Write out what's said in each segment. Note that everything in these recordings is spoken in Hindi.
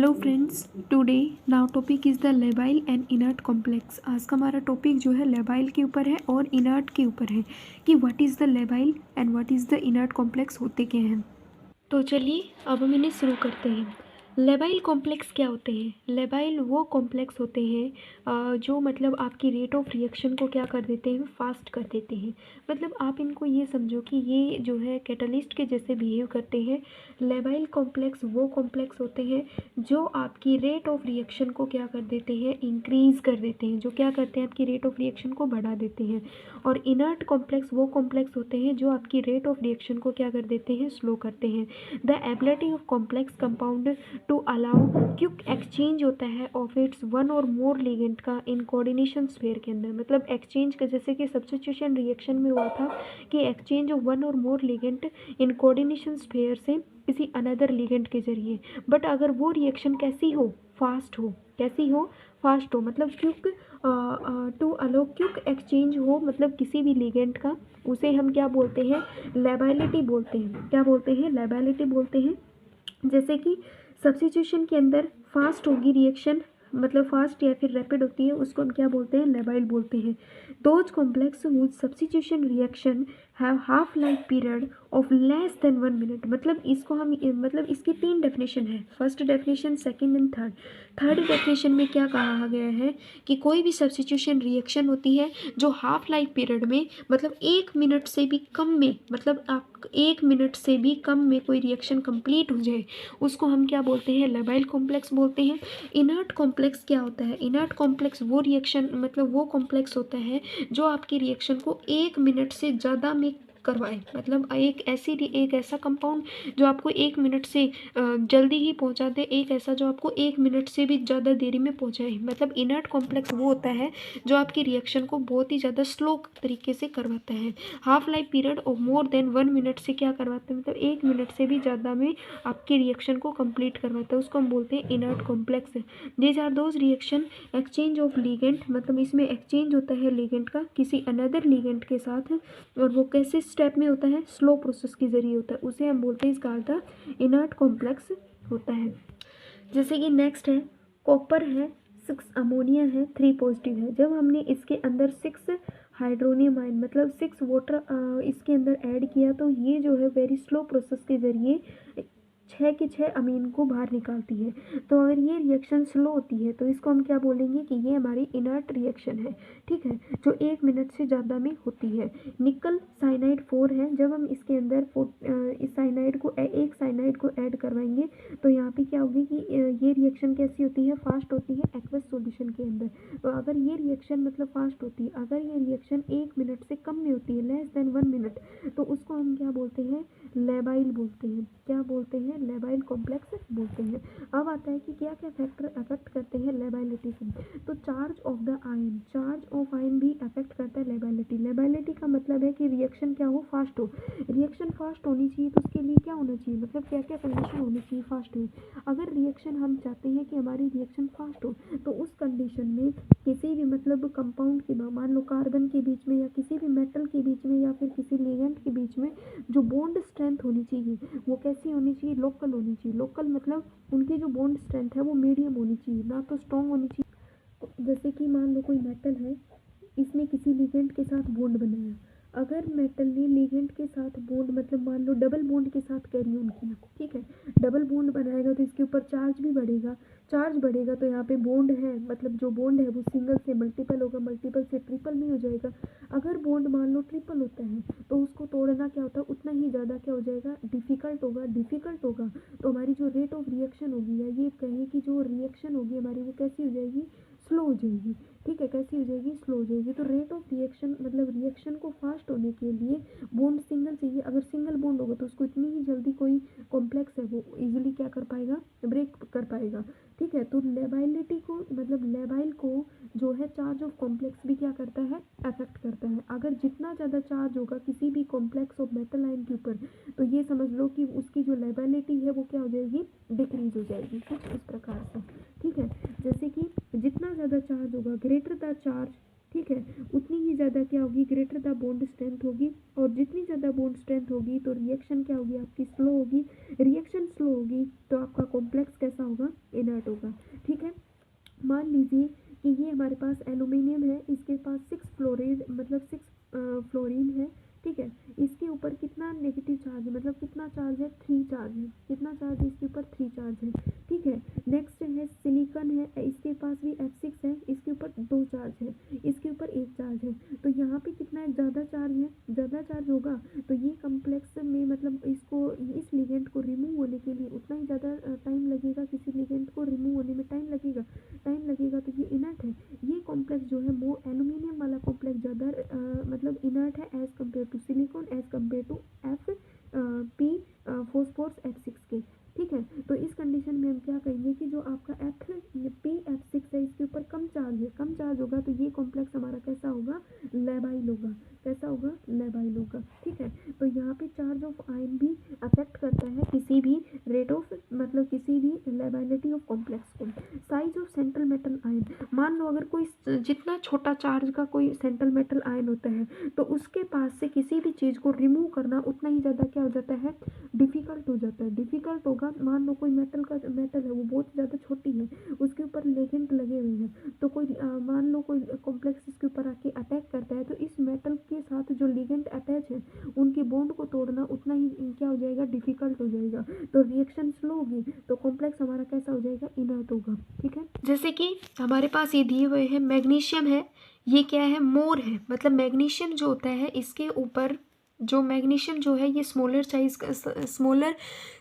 Hello friends, today now topic is the labile and inert complex. आज का हमारा टॉपिक जो है लेबाइल के ऊपर है और इनर्ट के ऊपर है कि what is the labile and what is the inert complex होते क्या हैं। तो चलिए अब हम इन्हें शुरू करते हैं। लेबाइल कॉम्प्लेक्स क्या होते हैं? लेबाइल वो कॉम्प्लेक्स होते हैं जो मतलब आपकी रेट ऑफ रिएक्शन को क्या कर देते हैं, फास्ट कर देते हैं। मतलब आप इनको ये समझो कि ये जो है कैटलिस्ट के जैसे बिहेव करते हैं। लेबाइल कॉम्प्लेक्स वो कॉम्प्लेक्स होते हैं जो आपकी रेट ऑफ रिएक्शन को क्या कर देते हैं, इंक्रीज कर देते हैं, जो क्या करते हैं आपकी रेट ऑफ रिएक्शन को बढ़ा देते हैं। और इनर्ट कॉम्प्लेक्स वो कॉम्प्लेक्स होते हैं जो आपकी रेट ऑफ रिएक्शन को क्या कर देते हैं, स्लो करते हैं। The ability of complex compound to allow quick exchange होता है ऑफ इट्स वन और मोर लिगेंड का इन कोऑर्डिनेशन स्फीयर के अंदर। मतलब एक्सचेंज का जैसे कि सब्स्टिट्यूशन रिएक्शन में हुआ था कि एक्सचेंज ऑफ वन और मोर लिगेंड इन कोऑर्डिनेशन स्फीयर से किसी अनदर लिगेंड के जरिए। बट अगर वो रिएक्शन कैसी हो, फास्ट हो, कैसी हो, फास्ट हो, मतलब quick to allow quick exchange हो, मतलब किसी भी लिगेंड का, उसे हम क्या बोलते हैं, लेबाइलिटी बोलते हैं। क्या बोलते हैं? लेबाइलिटी बोलते हैं। जैसे कि सब्स्टिट्यूशन के अंदर फास्ट होगी रिएक्शन, मतलब फास्ट या फिर रैपिड होती है, उसको हम क्या बोलते हैं, लेबाइल बोलते हैं। Those complex whose substitution reaction have half life period of less than 1 minute. मतलब इसको हम मतलब इसकी 3 डेफिनेशन है, first definition, second and third. Third definition में क्या कहा गया है कि कोई भी सब्स्टिट्यूशन रिएक्शन होती है जो हाफ लाइफ पीरियड में, मतलब 1 मिनट से भी कम में, मतलब आप 1 मिनट से भी कम में कोई रिएक्शन कंप्लीट हो जाए, उसको हम क्या बोलते हैं, लेबाइल कॉम्प्लेक्स बोलते हैं। इनर्ट कॉम्प्लेक्स क्या होता है? इनर्ट कॉम्प्लेक्स वो रिएक्शन, मतलब वो कॉम्प्लेक्स होता है जो आपकी रिएक्शन को 1 मिनट से ज़्यादा में करवाए। मतलब एक ऐसा कंपाउंड जो आपको 1 मिनट से जल्दी ही पहुंचा दे, एक ऐसा जो आपको 1 मिनट से भी ज़्यादा देरी में पहुंचाए। मतलब इनर्ट कॉम्प्लेक्स वो होता है जो आपकी रिएक्शन को बहुत ही ज़्यादा स्लो तरीके से करवाता है। Half life period of more than 1 minute से क्या करवाता है, मतलब 1 मिनट से भी ज़्यादा में आपकी रिएक्शन को कंप्लीट करवाता है, उसको हम बोलते हैं inert complex. These are those reaction exchange of ligand, मतलब इसमें एक्सचेंज होता है लिगेंड का किसी अनदर लिगेंड के साथ, और वो कैसे स्टेप में होता है, स्लो प्रोसेस के जरिए होता है, उसे हम बोलते हैं, इसका अर्थ इनर्ट कॉम्प्लेक्स होता है। जैसे कि नेक्स्ट है कॉपर है, 6 अमोनिया है, 3 पॉजिटिव है। जब हमने इसके अंदर 6 हाइड्रोनियम आयन, मतलब 6 वाटर इसके अंदर ऐड किया, तो ये जो है वेरी स्लो प्रोसेस के जरिए 6 के 6 अमीन को बाहर निकालती है। तो अगर ये रिएक्शन स्लो होती है तो इसको हम क्या बोलेंगे कि ये हमारी इनर्ट रिएक्शन है, ठीक है, जो 1 मिनट से ज़्यादा में होती है। निकल साइनाइड 4 है, जब हम इसके अंदर इस साइनाइड को एक साइनाइड को ऐड करवाएंगे तो यहाँ पे क्या होगी कि ये रिएक्शन कैसी होती है, फास्ट होती है एक्वस सॉल्यूशन के अंदर। तो अगर ये रिएक्शन मतलब फास्ट होती है, अगर ये रिएक्शन 1 मिनट से कम में होती है, लेस देन 1 मिनट, तो उसको हम क्या बोलते हैं, लेबाइल बोलते हैं। क्या बोलते हैं? लेबाइल कॉम्प्लेक्स बोलते हैं। अब आता है कि क्या क्या फैक्टर अफेक्ट करते हैं लेबाइलिटी को। तो charge of the ion, charge of ion भी अफेक्ट करता है लेबाइलिटी। लेबाइलिटी का मतलब है कि रिएक्शन क्या हो, फास्ट हो। रिएक्शन फास्ट होनी चाहिए तो उसके लिए क्या होना चाहिए, मतलब क्या क्या कंडीशन होनी चाहिए फास्ट हो। अगर रिएक्शन हम चाहते हैं कि हमारी रिएक्शन फास्ट हो, तो उस कंडीशन में किसी भी मतलब कंपाउंड के, मान लो कार्बन के बीच में या किसी भी मेटल के बीच में या फिर किसी लिगेंड के बीच में जो बॉन्ड स्ट्रेंथ होनी चाहिए वो कैसी होनी चाहिए, लोकल होनी चाहिए। लोकल मतलब उनकी जो बॉन्ड स्ट्रेंथ है वो मीडियम होनी चाहिए, ना तो स्ट्रॉन्ग होनी चाहिए। जैसे कि मान लो कोई मेटल है, इसने किसी लिगेंड के साथ बॉन्ड बनाया, अगर मेटल ने लिगेंड के साथ बॉन्ड, मतलब मान लो डबल बॉन्ड के साथ कैरियन किया, ठीक है, डबल बॉन्ड बनाएगा तो इसके ऊपर चार्ज भी बढ़ेगा, चार्ज बढ़ेगा तो यहाँ पे बॉन्ड है, मतलब जो बॉन्ड है वो सिंगल से मल्टीपल होगा, मल्टीपल से ट्रिपल भी हो जाएगा। अगर बॉन्ड मान लो ट्रिपल होता है तो उसको तोड़ना क्या होता है, उतना ही ज़्यादा क्या हो जाएगा, डिफ़िकल्ट होगा। डिफ़िकल्ट होगा तो हमारी जो रेट ऑफ रिएक्शन होगी, या ये कहें कि जो रिएक्शन होगी हमारी, वो कैसी हो जाएगी, स्लो हो जाएगी, ठीक है, कैसी हो जाएगी, स्लो हो जाएगी। तो रेट ऑफ रिएक्शन, मतलब रिएक्शन को फास्ट होने के लिए बॉन्ड सिंगल चाहिए। अगर सिंगल बॉन्ड होगा तो उसको इतनी ही जल्दी कोई कॉम्प्लेक्स है वो इजीली क्या कर पाएगा, ब्रेक कर पाएगा, ठीक है। तो लेबाइलिटी को, मतलब लेबाइल को जो है चार्ज ऑफ कॉम्प्लेक्स भी क्या करता है, अफेक्ट करता है। अगर जितना ज़्यादा चार्ज होगा किसी भी कॉम्प्लेक्स ऑफ मेटल आयन के ऊपर, तो ये समझ लो कि उसकी जो लेबाइलिटी है वो क्या हो जाएगी, डिक्रीज हो जाएगी, कुछ इस प्रकार से, ठीक है। जैसे कि जितना ज़्यादा चार्ज होगा, ग्रेटर द चार्ज, ठीक है, उतनी ही ज़्यादा क्या होगी, ग्रेटर द बॉन्ड स्ट्रेंथ होगी। और जितनी ज़्यादा बॉन्ड स्ट्रेंथ होगी तो रिएक्शन क्या होगी, आपकी स्लो होगी। रिएक्शन स्लो होगी तो आपका कॉम्प्लेक्स कैसा होगा, इनर्ट होगा। ठीक है, मान लीजिए कि ये हमारे पास एल्यूमिनियम है, इसके पास 6 फ्लोराइड मतलब 6 फ्लोरीन है। ठीक है, इसके ऊपर कितना नेगेटिव चार्ज है, मतलब कितना चार्ज है, 3 चार्ज है। कितना चार्ज है इसके ऊपर, 3 चार्ज है। ठीक है, नेक्स्ट है सिलिकॉन है, इसके पास भी F6 है, इसके ऊपर 2 चार्ज है, इसके ऊपर 1 चार्ज है। तो यहाँ पे कितना है, ज़्यादा चार्ज है, ज़्यादा चार्ज होगा तो ये कम्प्लेक्स में मतलब इसको इस लिगेंड को रिमूव होने के लिए उतना ही ज़्यादा टाइम लगेगा, किसी लिगेंड को रिमूव होने में टाइम लगेगा तो ये इनर्ट है। ये कॉम्प्लेक्स जो है वो एल्यूमिनियम वाला कॉम्प्लेक्स ज़्यादा मतलब इनर्ट है as compare to silicon, as compare to F phosphorus F6 के। ठीक है, तो इस कंडीशन में हम क्या कहेंगे कि जो आपका F6 है इसके ऊपर कम चार्ज है, कम चार्ज होगा तो ये कॉम्प्लेक्स हमारा कैसा होगा, लेबाइल होगा। कैसा होगा, लेबाइल होगा। ठीक है, तो यहाँ पे चार्ज ऑफ आयन भी अफेक्ट करता है किसी भी रेट ऑफ मतलब किसी भी लेबाइलिटी ऑफ कॉम्प्लेक्स को। Size of central metal ion, मान लो अगर कोई जितना छोटा चार्ज का कोई सेंट्रल मेटल आयन होता है तो उसके पास से किसी भी चीज़ को रिमूव करना उतना ही ज़्यादा क्या हो जाता है, डिफ़िकल्ट हो जाता है। डिफ़िकल्ट होगा, मान लो कोई मेटल है वो बहुत ज़्यादा छोटी है, उसके ऊपर लिगेंड लगे हुए हैं, तो कोई मान लो कोई कॉम्प्लेक्स इसके ऊपर आके अटैक करता है तो इस मेटल के साथ जो लिगेंड अटैच है उनके बॉन्ड को तोड़ना उतना ही क्या हो जाएगा, डिफ़िकल्ट हो जाएगा। तो रिएक्शन स्लो होगी तो कॉम्प्लेक्स हमारा कैसा हो जाएगा, इनर्ट होगा। ठीक है, जैसे कि हमारे पास ये दिए हुए हैं मैग्नीशियम है, ये क्या है, मोर है, मतलब मैग्नीशियम जो होता है इसके ऊपर जो मैग्नीशियम जो है ये स्मॉलर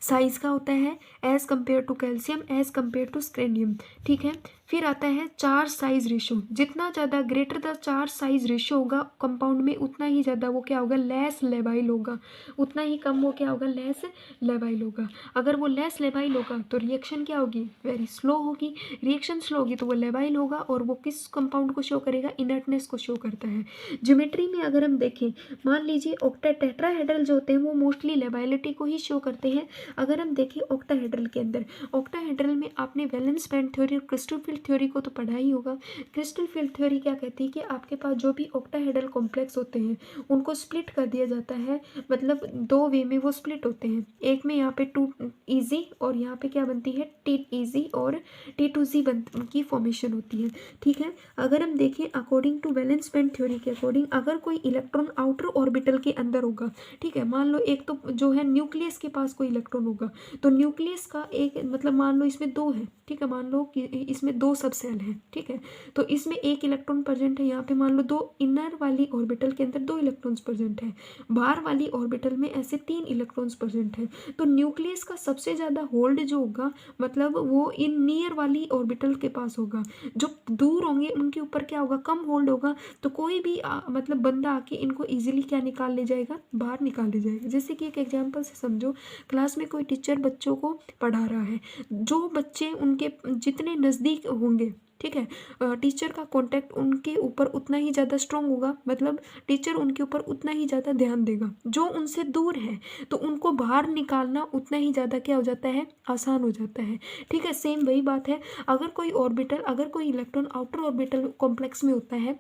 साइज़ का होता है as compare to calcium, as compare to scandium. ठीक है, फिर आता है चार्ज साइज रेशो, जितना ज़्यादा greater the charge size ratio होगा कंपाउंड में उतना ही ज़्यादा वो क्या होगा, लेस लेबाइल होगा, उतना ही कम वो क्या होगा, लेस लेबाइल होगा। अगर वो लेस लेबाइल होगा तो रिएक्शन क्या होगी, वेरी स्लो होगी। रिएक्शन स्लो होगी तो वो लेबाइल होगा और वो किस कंपाउंड को शो करेगा, इनर्टनेस को शो करता है। ज्योमेट्री में अगर हम देखें, मान लीजिए टेट्राहेड्रल जो होते हैं वो मोस्टली लेबाइलिटी को ही शो करते हैं। अगर हम देखें ऑक्टाहेड्रल के अंदर, ऑक्टाहेड्रल में आपने वैलेंस बैंड थ्योरी और क्रिस्टल फील्ड थ्योरी को तो पढ़ा ही होगा। क्रिस्टल फील्ड थ्योरी क्या कहती है कि आपके पास जो भी ऑक्टाहेड्रल कॉम्प्लेक्स होते हैं उनको स्प्लिट कर दिया जाता है, मतलब 2 वे में वो स्प्लिट होते हैं। एक में यहाँ पे 2 ईजी और यहाँ पे क्या बनती है, T ईजी और T2Z की फॉर्मेशन होती है। ठीक है, अगर हम देखें according to valence band theory के अकॉर्डिंग, अगर कोई इलेक्ट्रॉन आउटर ऑर्बिटल के अंदर होगा, ठीक है, मान लो एक तो जो है न्यूक्लियस के पास कोई इलेक्ट्रॉन होगा तो न्यूक्लियस का एक मतलब मान लो इसमें 2 है, ठीक है, मान लो कि इसमें 2 सब सेल हैं। ठीक है, तो इसमें 1 इलेक्ट्रॉन प्रेजेंट है, यहाँ पे मान लो 2 इनर वाली ऑर्बिटल के अंदर 2 इलेक्ट्रॉन्स प्रेजेंट है, बाहर वाली ऑर्बिटल में ऐसे 3 इलेक्ट्रॉन्स प्रेजेंट है। तो न्यूक्लियस का सबसे ज़्यादा होल्ड जो होगा मतलब वो इन नियर वाली ऑर्बिटल के पास होगा, जो दूर होंगे उनके ऊपर क्या होगा, कम होल्ड होगा। तो कोई भी मतलब बंदा आके इनको इजीली क्या निकाल ले जाएगा, बाहर निकाल ले जाएगा। जैसे कि एक एग्जांपल से समझो, क्लास में कोई टीचर बच्चों को पढ़ा रहा है, जो बच्चे उनके जितने नज़दीक होंगे, ठीक है, टीचर का कांटेक्ट उनके ऊपर उतना ही ज़्यादा स्ट्रॉन्ग होगा, मतलब टीचर उनके ऊपर उतना ही ज़्यादा ध्यान देगा। जो उनसे दूर है तो उनको बाहर निकालना उतना ही ज़्यादा क्या हो जाता है, आसान हो जाता है। ठीक है, सेम वही बात है, अगर कोई इलेक्ट्रॉन आउटर ऑर्बिटल कॉम्प्लेक्स में होता है,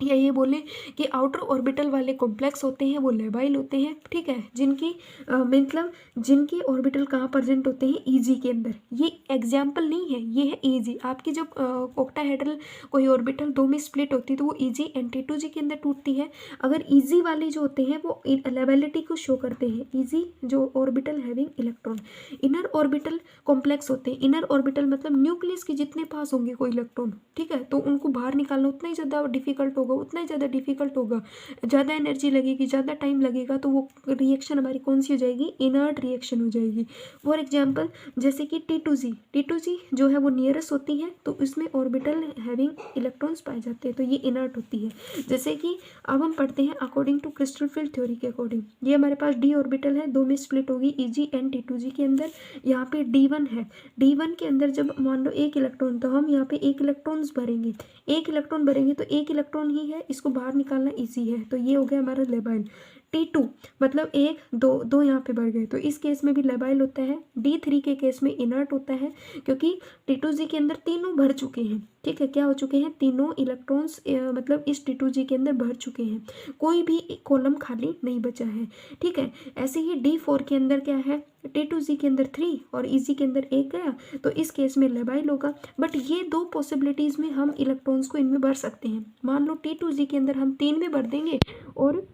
या ये बोले कि आउटर ऑर्बिटल वाले कॉम्प्लेक्स होते हैं वो लेबाइल होते हैं। ठीक है, जिनकी मतलब जिनकी ऑर्बिटल कहाँ प्रेजेंट होते हैं, ईजी के अंदर। ये एग्जाम्पल नहीं है, ये है ईजी। आपकी जब ऑक्टाहेड्रल कोई ऑर्बिटल 2 में स्प्लिट होती है तो वो ईजी एंड T2G के अंदर टूटती है। अगर ईजी वाले जो होते हैं वो लेबाइलिटी को शो करते हैं, ईजी जो orbital having electron. Inner orbital complex होते हैं, इनर ऑर्बिटल मतलब न्यूक्लियस के जितने पास होंगे कोई इलेक्ट्रॉन, ठीक है, तो उनको बाहर निकालना उतना ही ज़्यादा डिफिकल्ट उतना ही ज़्यादा डिफिकल्ट होगा, ज़्यादा एनर्जी लगेगी, ज़्यादा टाइम लगेगा, तो वो रिएक्शन हमारी कौन सी हो जाएगी, इनर्ट रिएक्शन हो जाएगी। फॉर एग्जांपल जैसे कि T2G जो है वो नियरेस्ट होती है तो इसमें ऑर्बिटल हैविंग इलेक्ट्रॉन्स पाए जाते हैं, तो ये इनर्ट होती है। जैसे कि अब हम पढ़ते हैं according to crystal field theory के अकॉर्डिंग, ये हमारे पास D ऑर्बिटल है, 2 में स्प्लिट होगी, Eg एंड T2G के अंदर। यहाँ पे D1 है, D1 के अंदर जब मान लो 1 इलेक्ट्रॉन, तो हम यहाँ पे 1 इलेक्ट्रॉन्स भरेंगे, 1 इलेक्ट्रॉन भरेंगे तो 1 इलेक्ट्रॉन ही है, इसको बाहर निकालना ईजी है, तो ये हो गया हमारा लेबाइल। T2 मतलब एक दो दो यहाँ पे बढ़ गए, तो इस केस में भी लेबाइल होता है। D3 के केस में इनर्ट होता है, क्योंकि T2G के अंदर तीनों भर चुके हैं। ठीक है, क्या हो चुके हैं, तीनों इलेक्ट्रॉन्स मतलब इस T2G के अंदर भर चुके हैं, कोई भी कॉलम खाली नहीं बचा है। ठीक है, ऐसे ही D4 के अंदर क्या है, T2G के अंदर 3 और EG के अंदर 1 गया, तो इस केस में लेबाइल होगा। बट ये दो पॉसिबिलिटीज़ में हम इलेक्ट्रॉन्स को इनमें भर सकते हैं। मान लो T2G के अंदर हम 3 में भर देंगे और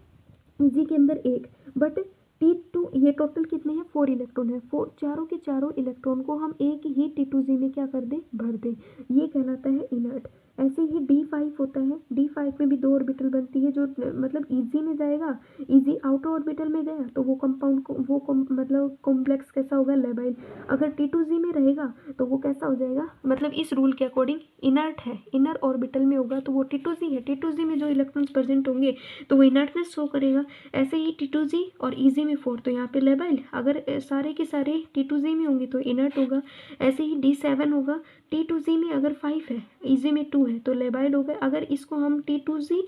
EG के अंदर 1, बट T2 ये टोटल कितने हैं, 4 इलेक्ट्रॉन है, 4 चारों के चारों इलेक्ट्रॉन को हम एक ही T2G में क्या कर दें, भर दें, ये कहलाता है इनर्ट। ऐसे ही D5 होता है, D5 में भी 2 ऑर्बिटल बनती है, जो मतलब EG में जाएगा, EG आउटर ऑर्बिटल में गया तो वो कंपाउंड मतलब कॉम्प्लेक्स कैसा होगा, लेबाइल। अगर T2G में रहेगा तो वो कैसा हो जाएगा, मतलब इस रूल के अकॉर्डिंग इनर्ट है, इनर ऑर्बिटल में होगा तो वो T2G है, T2G में जो इलेक्ट्रॉन्स प्रेजेंट होंगे तो वो इनर्टनेस शो करेगा। ऐसे ही T2G और EG में 4 तो यहाँ पे लेबाइल, अगर सारे के सारे T2G में होंगे तो इनर्ट होगा। ऐसे ही D7 होगा, T2G में अगर 5 है, EG में 2 है तो लेबाइल होगा। अगर इसको हम T2G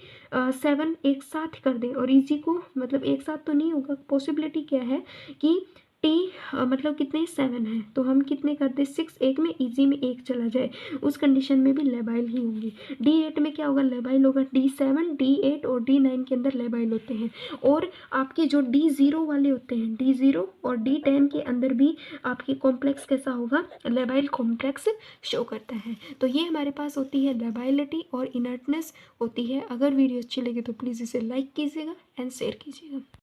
7 एक साथ कर दें और EG को मतलब एक साथ तो नहीं होगा, पॉसिबिलिटी क्या है कि T मतलब कितने 7 है तो हम कितने कर दें 6, एक में EG में 1 चला जाए, उस कंडीशन में भी लेबाइल ही होंगे। D8 में क्या होगा, लेबाइल होगा। D7 D8 और D9 के अंदर लेबाइल होते हैं। और आपके जो D0 वाले होते हैं, D0 और D10 के अंदर भी आपकी कॉम्प्लेक्स कैसा होगा, लेबाइल कॉम्प्लेक्स शो करता है। तो ये हमारे पास होती है लेबाइलिटी और इनर्टनेस होती है। अगर वीडियो अच्छी लगे तो प्लीज़ इसे लाइक कीजिएगा एंड शेयर कीजिएगा।